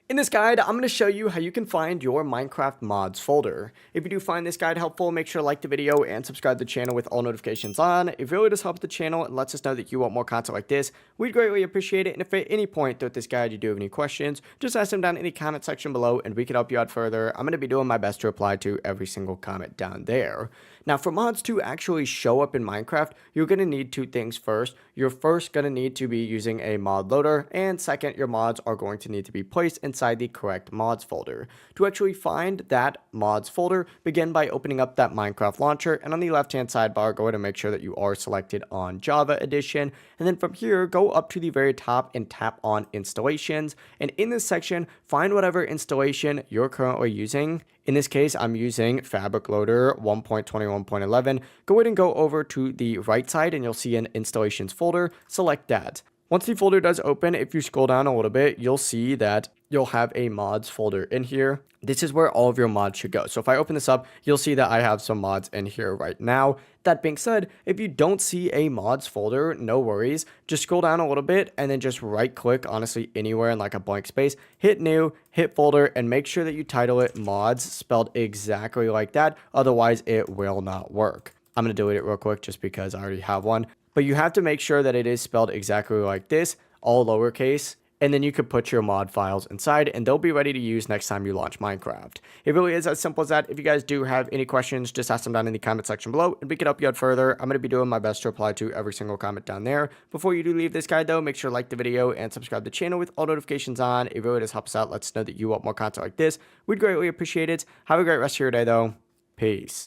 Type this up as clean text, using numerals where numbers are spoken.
In this guide, I'm going to show you how you can find your Minecraft mods folder. If you do find this guide helpful, make sure to like the video and subscribe to the channel with all notifications on. It really does help the channel and lets us know that you want more content like this. We'd greatly appreciate it. And if at any point throughout this guide you do have any questions, just ask them down in the comment section below and we can help you out further. I'm going to be doing my best to reply to every single comment down there. Now, for mods to actually show up in Minecraft, you're going to need two things first. You're first going to need to be using a mod loader, and second, your mods are going to need to be placed inside the correct mods folder. To actually find that mods folder, begin by opening up that Minecraft launcher, and on the left-hand sidebar, go ahead and make sure that you are selected on Java Edition, and then from here, go up to the very top and tap on Installations, and in this section, find whatever installation you're currently using. In this case, I'm using Fabric Loader 1.21.11. Go ahead and go over to the right side and you'll see an installations folder. Select that. Once the folder does open, if you scroll down a little bit, you'll see that you'll have a mods folder in here. This is where all of your mods should go. So if I open this up, you'll see that I have some mods in here right now. That being said, if you don't see a mods folder, no worries. Just scroll down a little bit and then just right click, honestly, anywhere in like a blank space, hit new, hit folder, and make sure that you title it mods spelled exactly like that. Otherwise, it will not work. I'm going to delete it real quick just because I already have one. But you have to make sure that it is spelled exactly like this, all lowercase, and then you could put your mod files inside and they'll be ready to use next time you launch Minecraft. It really is as simple as that. If you guys do have any questions, just ask them down in the comment section below and we can help you out further. I'm going to be doing my best to reply to every single comment down there. Before you do leave this guide though, make sure to like the video and subscribe to the channel with all notifications on. It really does help us out. Let us know that you want more content like this. We'd greatly appreciate it. Have a great rest of your day though. Peace.